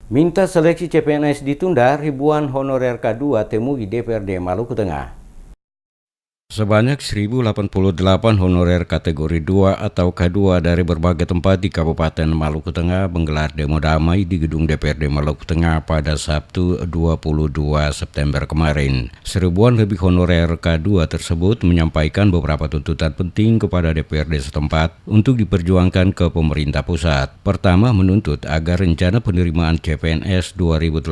Minta seleksi CPNS ditunda, ribuan honorer K2 temui DPRD Maluku Tengah. Sebanyak 1.088 honorer kategori 2 atau K2 dari berbagai tempat di Kabupaten Maluku Tengah menggelar demo damai di gedung DPRD Maluku Tengah pada Sabtu 22 September kemarin. Seribuan lebih honorer K2 tersebut menyampaikan beberapa tuntutan penting kepada DPRD setempat untuk diperjuangkan ke pemerintah pusat. Pertama, menuntut agar rencana penerimaan CPNS 2018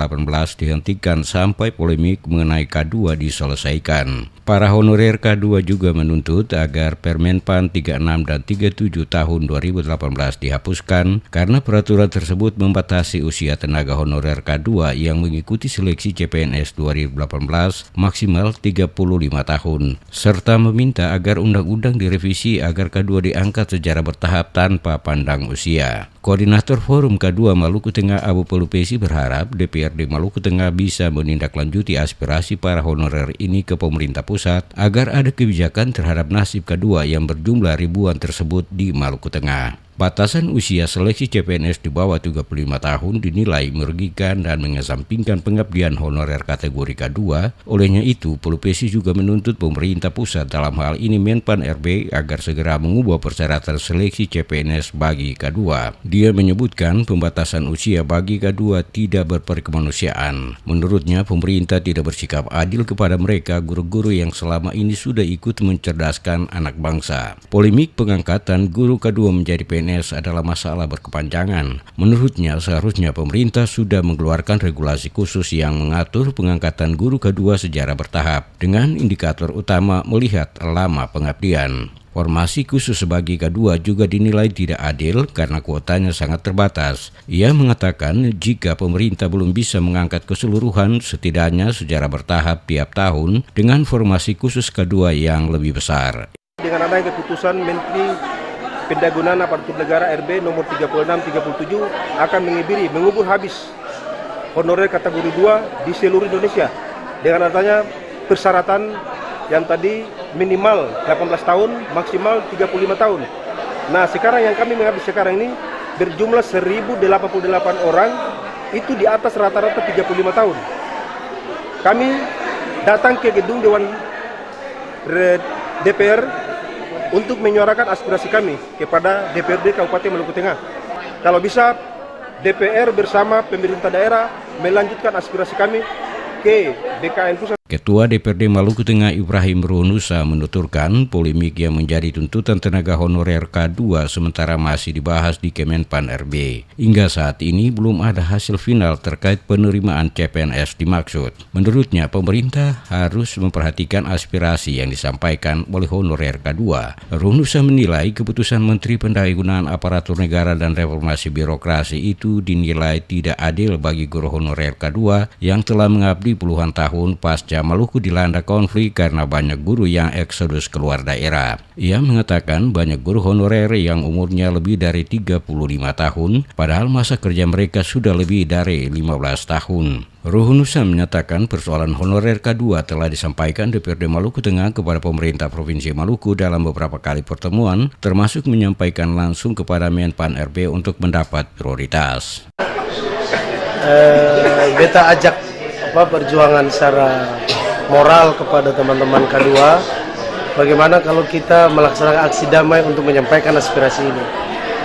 dihentikan sampai polemik mengenai K2 diselesaikan. Para honorer K2 juga menuntut agar Permenpan 36 dan 37 tahun 2018 dihapuskan karena peraturan tersebut membatasi usia tenaga honorer K2 yang mengikuti seleksi CPNS 2018 maksimal 35 tahun, serta meminta agar undang-undang direvisi agar K2 diangkat secara bertahap tanpa pandang usia. Koordinator Forum K2 Maluku Tengah Abu Pelupesi berharap DPRD Maluku Tengah bisa menindaklanjuti aspirasi para honorer ini ke pemerintah pusat agar ada kebijakan terhadap nasib K2 yang berjumlah ribuan tersebut di Maluku Tengah. Batasan usia seleksi CPNS di bawah 35 tahun dinilai merugikan dan mengesampingkan pengabdian honorer kategori K2. Olehnya itu, Pelupesi juga menuntut pemerintah pusat dalam hal ini Menpan RB agar segera mengubah persyaratan seleksi CPNS bagi K2. Dia menyebutkan pembatasan usia bagi K2 tidak berperkemanusiaan. Menurutnya, pemerintah tidak bersikap adil kepada mereka guru-guru yang selama ini sudah ikut mencerdaskan anak bangsa. Polemik pengangkatan guru K2 menjadi PNS adalah masalah berkepanjangan. Menurutnya, seharusnya pemerintah sudah mengeluarkan regulasi khusus yang mengatur pengangkatan guru K2 secara bertahap, dengan indikator utama melihat lama pengabdian. Formasi khusus bagi K2 juga dinilai tidak adil karena kuotanya sangat terbatas. Ia mengatakan jika pemerintah belum bisa mengangkat keseluruhan, setidaknya secara bertahap tiap tahun dengan formasi khusus K2 yang lebih besar. Dengan adanya keputusan Menteri Pendagungan Aparatur Negara RB nomor 36-37 akan mengubur habis honorer kategori 2 di seluruh Indonesia dengan adanya persyaratan yang tadi minimal 18 tahun, maksimal 35 tahun. Nah, sekarang yang kami menghabis sekarang ini berjumlah 1.088 orang, itu di atas rata-rata 35 tahun. Kami datang ke gedung Dewan DPR untuk menyuarakan aspirasi kami kepada DPRD Kabupaten Maluku Tengah. Kalau bisa DPR bersama pemerintah daerah melanjutkan aspirasi kami ke BKN Pusat. Ketua DPRD Maluku Tengah Ibrahim Ronusa menuturkan polemik yang menjadi tuntutan tenaga honorer K2 sementara masih dibahas di Kemenpan RB. Hingga saat ini belum ada hasil final terkait penerimaan CPNS dimaksud. Menurutnya pemerintah harus memperhatikan aspirasi yang disampaikan oleh honorer K2. Ronusa menilai keputusan Menteri Pendagungan Aparatur Negara dan Reformasi Birokrasi itu dinilai tidak adil bagi guru honorer K2 yang telah mengabdi puluhan tahun pasca Maluku dilanda konflik karena banyak guru yang eksodus keluar daerah. Ia mengatakan banyak guru honorer yang umurnya lebih dari 35 tahun, padahal masa kerja mereka sudah lebih dari 15 tahun. Ronusa menyatakan persoalan honorer K2 telah disampaikan DPRD Maluku Tengah kepada pemerintah Provinsi Maluku dalam beberapa kali pertemuan, termasuk menyampaikan langsung kepada Menpan RB untuk mendapat prioritas. Beta ajak perjuangan secara moral kepada teman-teman K2. Bagaimana kalau kita melaksanakan aksi damai untuk menyampaikan aspirasi ini?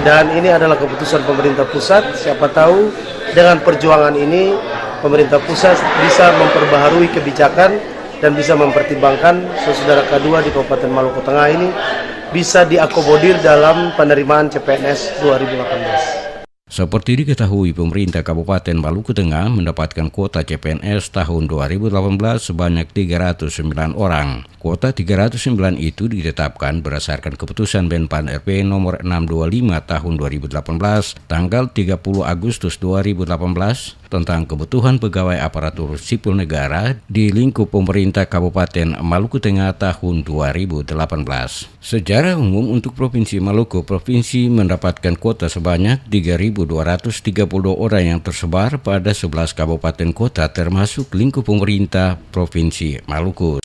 Dan ini adalah keputusan pemerintah pusat. Siapa tahu dengan perjuangan ini pemerintah pusat bisa memperbaharui kebijakan dan bisa mempertimbangkan saudara K2 di Kabupaten Maluku Tengah ini bisa diakomodir dalam penerimaan CPNS 2018. Seperti diketahui, pemerintah Kabupaten Maluku Tengah mendapatkan kuota CPNS tahun 2018 sebanyak 309 orang. Kuota 309 itu ditetapkan berdasarkan keputusan Menpan RB nomor 625 tahun 2018 tanggal 30 Agustus 2018 tentang kebutuhan pegawai aparatur sipil negara di lingkup pemerintah Kabupaten Maluku Tengah tahun 2018. Secara umum untuk Provinsi Maluku, provinsi mendapatkan kuota sebanyak 3.232 orang yang tersebar pada 11 kabupaten kota termasuk lingkup pemerintah Provinsi Maluku.